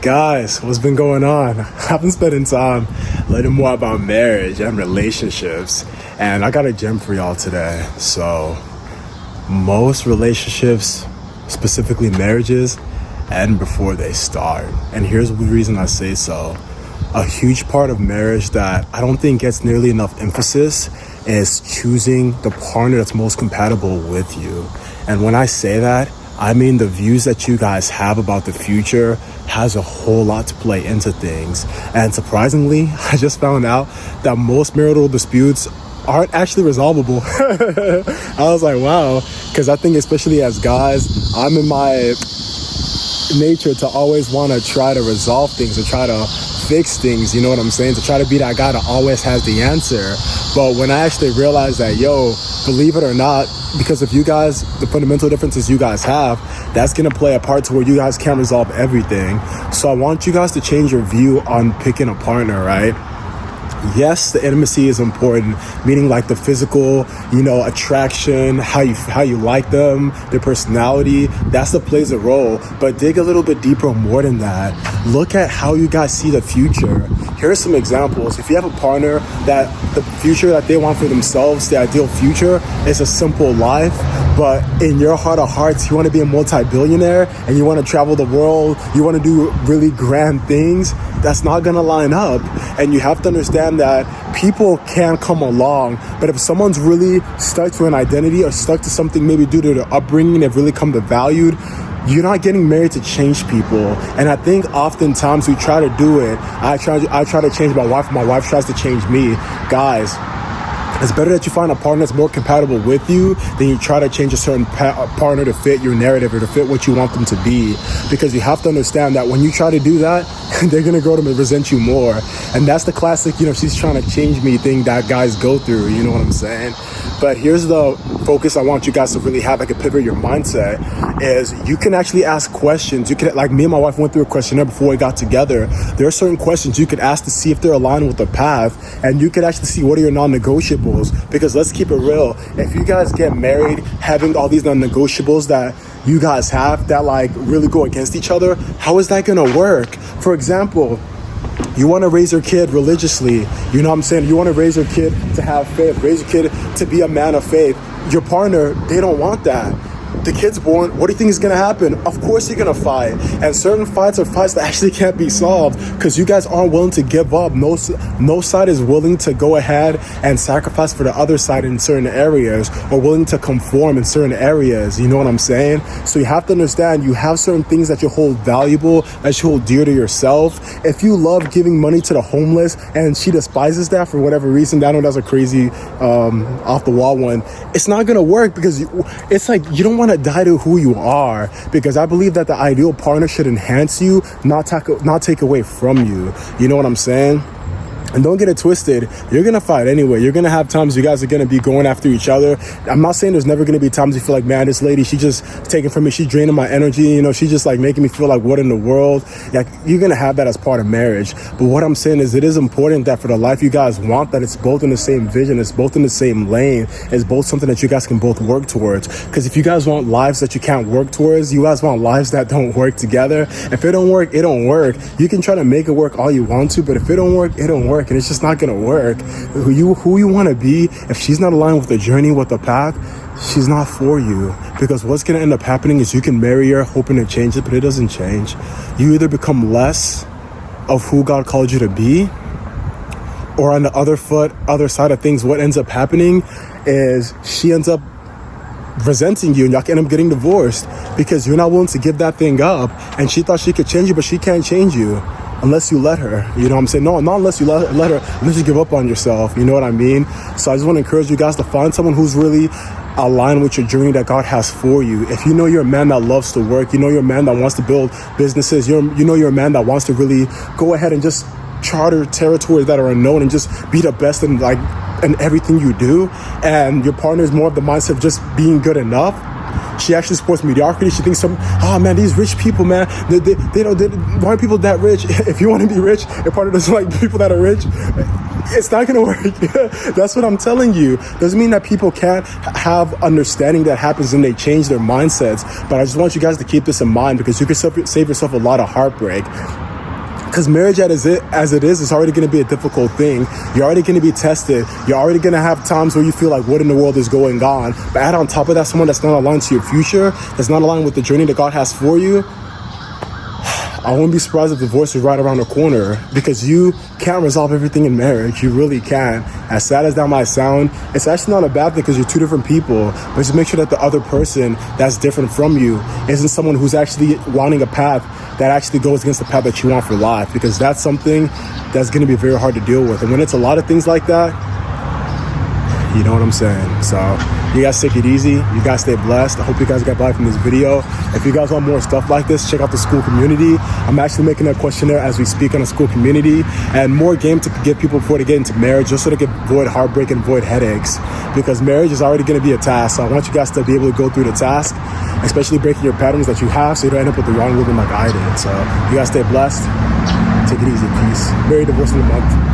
Guys, what's been going on? I've been spending time learning more about marriage and relationships, and I got a gem for y'all today. So, most relationships, specifically marriages, end before they start. And here's the reason I say so. A huge part of marriage that I don't think gets nearly enough emphasis is choosing the partner that's most compatible with you. And when I say that, I mean the views that you guys have about the future has a whole lot to play into things. And surprisingly, I just found out that most marital disputes aren't actually resolvable. I was like, wow, because I think especially as guys, I'm in my nature to always want to try to resolve things, to try to fix things, you know what I'm saying? To try to be that guy that always has the answer. But when I actually realized that, believe it or not, because of you guys, the fundamental differences you guys have, that's going to play a part to where you guys can't resolve everything. So I want you guys to change your view on picking a partner, right? Yes, the intimacy is important, meaning like the physical, attraction, how you like them, their personality, that's what plays a role. But dig a little bit deeper more than that. Look at how you guys see the future. Here are some examples. If you have a partner that the future that they want for themselves, the ideal future is a simple life, but in your heart of hearts, you want to be a multi-billionaire and you want to travel the world, you want to do really grand things, that's not going to line up. And you have to understand that people can come along, but if someone's really stuck to an identity or stuck to something, maybe due to their upbringing, they've really come to value, you're not getting married to change people. And I think oftentimes we try to do it. I try to change my wife tries to change me. Guys, it's better that you find a partner that's more compatible with you than you try to change a certain partner to fit your narrative or to fit what you want them to be. Because you have to understand that when you try to do that, they're going to grow to resent you more. And that's the classic, she's trying to change me thing that guys go through, you know what I'm saying? But here's the focus I want you guys to really have, like a pivot your mindset, is you can actually ask questions. You can, like me and my wife went through a questionnaire before we got together. There are certain questions you could ask to see if they're aligned with the path, and you could actually see what are your non-negotiables. Because let's keep it real, if you guys get married having all these non-negotiables that you guys have that like really go against each other, how is that gonna work? For example, you want to raise your kid religiously, you know what I'm saying? You want to raise your kid to have faith, raise your kid to be a man of faith. Your partner, they don't want that. The kid's born, what do you think is going to happen? Of course you're going to fight. And certain fights are fights that actually can't be solved because you guys aren't willing to give up. No side is willing to go ahead and sacrifice for the other side in certain areas, or willing to conform in certain areas. You know what I'm saying? So you have to understand, you have certain things that you hold valuable, that you hold dear to yourself. If you love giving money to the homeless and she despises that for whatever reason, I know that's a crazy off the wall one, it's not going to work because it's like you don't want to die to who you are, because I believe that the ideal partner should enhance you, not take away from you. You know what I'm saying? And don't get it twisted, you're going to fight anyway. You're going to have times you guys are going to be going after each other. I'm not saying there's never going to be times you feel like, man, this lady, she just taking from me. She's draining my energy. She's just like making me feel like, what in the world? Like, you're going to have that as part of marriage. But what I'm saying is it is important that for the life you guys want, that it's both in the same vision. It's both in the same lane. It's both something that you guys can both work towards. Because if you guys want lives that you can't work towards, you guys want lives that don't work together. If it don't work, it don't work. You can try to make it work all you want to, but if it don't work, it don't work. And it's just not going to work. Who you want to be, if she's not aligned with the journey, with the path, she's not for you. Because what's going to end up happening is you can marry her hoping to change it, but it doesn't change. You either become less of who God called you to be, or on the other side of things, what ends up happening is she ends up resenting you and y'all end up getting divorced because you're not willing to give that thing up. And she thought she could change you, but she can't change you unless you let her. You know what I'm saying? No, not unless you let her, unless you give up on yourself. You know what I mean? So I just want to encourage you guys to find someone who's really aligned with your journey that God has for you. If you know you're a man that loves to work, you know you're a man that wants to build businesses, you know you're a man that wants to really go ahead and just charter territories that are unknown and just be the best in everything you do, and your partner is more of the mindset of just being good enough, she actually supports mediocrity. She thinks man, these rich people, man, why are people that rich? If you want to be rich, your partner doesn't like people that are rich, it's not going to work. That's what I'm telling you. Doesn't mean that people can't have understanding that happens and they change their mindsets. But I just want you guys to keep this in mind, because you can save yourself a lot of heartbreak. Because marriage as it is, it's already going to be a difficult thing. You're already going to be tested. You're already going to have times where you feel like, what in the world is going on? But add on top of that, someone that's not aligned to your future, that's not aligned with the journey that God has for you. I wouldn't be surprised if divorce is right around the corner, because you can't resolve everything in marriage. You really can. As sad as that might sound, it's actually not a bad thing because you're two different people. But just make sure that the other person that's different from you isn't someone who's actually wanting a path that actually goes against the path that you want for life, because that's something that's going to be very hard to deal with. And when it's a lot of things like that, you know what I'm saying? So you guys take it easy. You guys stay blessed. I hope you guys got value from this video. If you guys want more stuff like this, check out the school community. I'm actually making a questionnaire as we speak on the school community, and more game to give people before they get into marriage, just so they can avoid heartbreak and avoid headaches, because marriage is already going to be a task. So I want you guys to be able to go through the task, especially breaking your patterns that you have, so you don't end up with the wrong woman like I did. So you guys stay blessed. Take it easy. Peace. Married, divorced in a month.